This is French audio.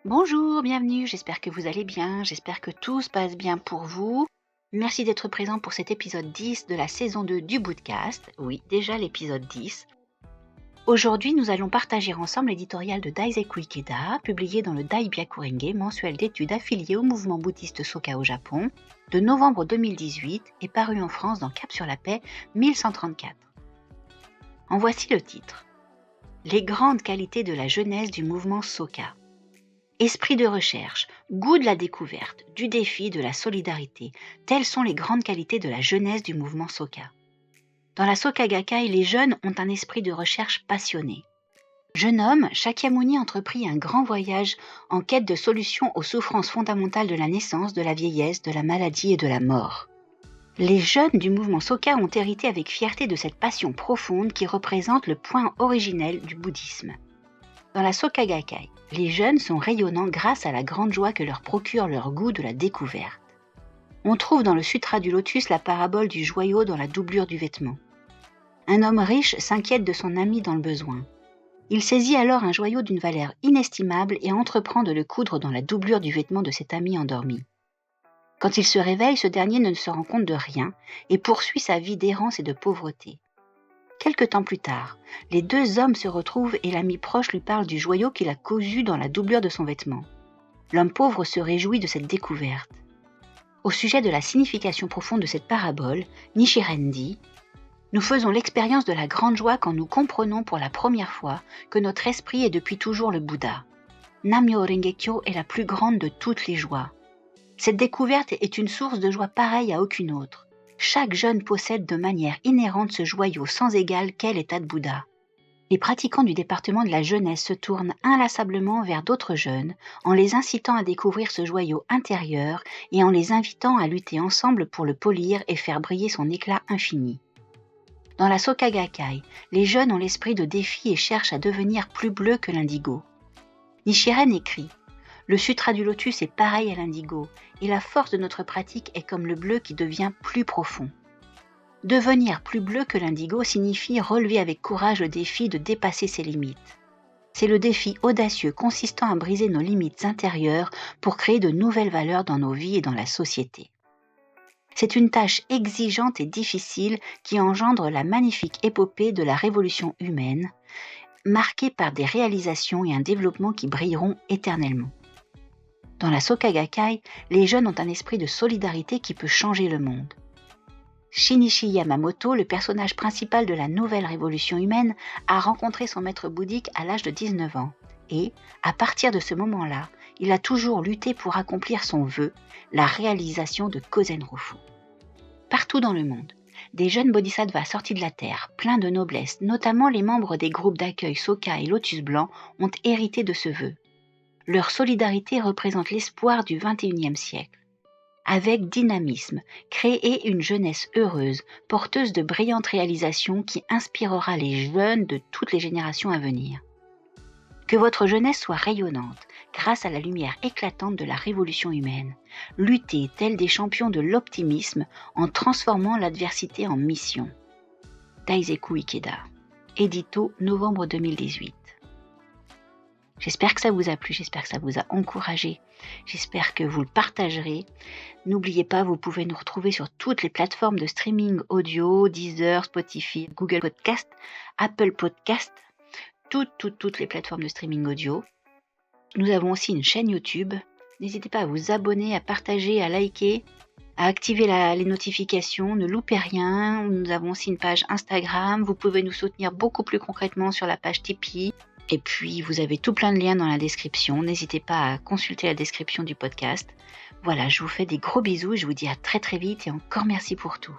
Bonjour, bienvenue, j'espère que vous allez bien, j'espère que tout se passe bien pour vous. Merci d'être présent pour cet épisode 10 de la saison 2 du Bootcast. Oui, déjà l'épisode 10. Aujourd'hui, nous allons partager ensemble l'éditorial de Daiseku Ikeda, publié dans le Dai Byakurenge, mensuel d'études affilié au mouvement bouddhiste Soka au Japon, de novembre 2018 et paru en France dans Cap sur la Paix 1134. En voici le titre. Les grandes qualités de la jeunesse du mouvement Soka. Esprit de recherche, goût de la découverte, du défi, de la solidarité, telles sont les grandes qualités de la jeunesse du mouvement Soka. Dans la Soka Gakkai, les jeunes ont un esprit de recherche passionné. Jeune homme, Shakyamuni entreprit un grand voyage en quête de solutions aux souffrances fondamentales de la naissance, de la vieillesse, de la maladie et de la mort. Les jeunes du mouvement Soka ont hérité avec fierté de cette passion profonde qui représente le point originel du bouddhisme. Dans la Soka Gakkai, les jeunes sont rayonnants grâce à la grande joie que leur procure leur goût de la découverte. On trouve dans le Sutra du Lotus la parabole du joyau dans la doublure du vêtement. Un homme riche s'inquiète de son ami dans le besoin. Il saisit alors un joyau d'une valeur inestimable et entreprend de le coudre dans la doublure du vêtement de cet ami endormi. Quand il se réveille, ce dernier ne se rend compte de rien et poursuit sa vie d'errance et de pauvreté. Quelque temps plus tard, les deux hommes se retrouvent et l'ami proche lui parle du joyau qu'il a cousu dans la doublure de son vêtement. L'homme pauvre se réjouit de cette découverte. Au sujet de la signification profonde de cette parabole, Nichiren dit « Nous faisons l'expérience de la grande joie quand nous comprenons pour la première fois que notre esprit est depuis toujours le Bouddha. Nam-myoho Renge-kyo est la plus grande de toutes les joies. Cette découverte est une source de joie pareille à aucune autre. Chaque jeune possède de manière inhérente ce joyau sans égal qu'est l'état de Bouddha. Les pratiquants du département de la jeunesse se tournent inlassablement vers d'autres jeunes en les incitant à découvrir ce joyau intérieur et en les invitant à lutter ensemble pour le polir et faire briller son éclat infini. Dans la Soka Gakkai, les jeunes ont l'esprit de défi et cherchent à devenir plus bleu que l'indigo. Nichiren écrit « Le Sutra du Lotus est pareil à l'indigo, et la force de notre pratique est comme le bleu qui devient plus profond. Devenir plus bleu que l'indigo signifie relever avec courage le défi de dépasser ses limites. C'est le défi audacieux consistant à briser nos limites intérieures pour créer de nouvelles valeurs dans nos vies et dans la société. C'est une tâche exigeante et difficile qui engendre la magnifique épopée de la révolution humaine, marquée par des réalisations et un développement qui brilleront éternellement. Dans la Soka Gakkai, les jeunes ont un esprit de solidarité qui peut changer le monde. Shinichi Yamamoto, le personnage principal de la nouvelle révolution humaine, a rencontré son maître bouddhique à l'âge de 19 ans et, à partir de ce moment-là, il a toujours lutté pour accomplir son vœu, la réalisation de Kozen-Rufu. Partout dans le monde, des jeunes bodhisattvas sortis de la terre, pleins de noblesse, notamment les membres des groupes d'accueil Soka et Lotus Blanc, ont hérité de ce vœu. Leur solidarité représente l'espoir du XXIe siècle. Avec dynamisme, créer une jeunesse heureuse, porteuse de brillantes réalisations qui inspirera les jeunes de toutes les générations à venir. Que votre jeunesse soit rayonnante, grâce à la lumière éclatante de la révolution humaine. Luttez tels des champions de l'optimisme en transformant l'adversité en mission. Daiseku Ikeda, édito novembre 2018. J'espère que ça vous a plu, j'espère que ça vous a encouragé, j'espère que vous le partagerez. N'oubliez pas, vous pouvez nous retrouver sur toutes les plateformes de streaming audio, Deezer, Spotify, Google Podcast, Apple Podcast, toutes les plateformes de streaming audio. Nous avons aussi une chaîne YouTube. N'hésitez pas à vous abonner, à partager, à liker, à activer les notifications, ne loupez rien. Nous avons aussi une page Instagram, vous pouvez nous soutenir beaucoup plus concrètement sur la page Tipeee. Et puis, vous avez tout plein de liens dans la description. N'hésitez pas à consulter la description du podcast. Voilà, je vous fais des gros bisous. Je vous dis à très très vite et encore merci pour tout.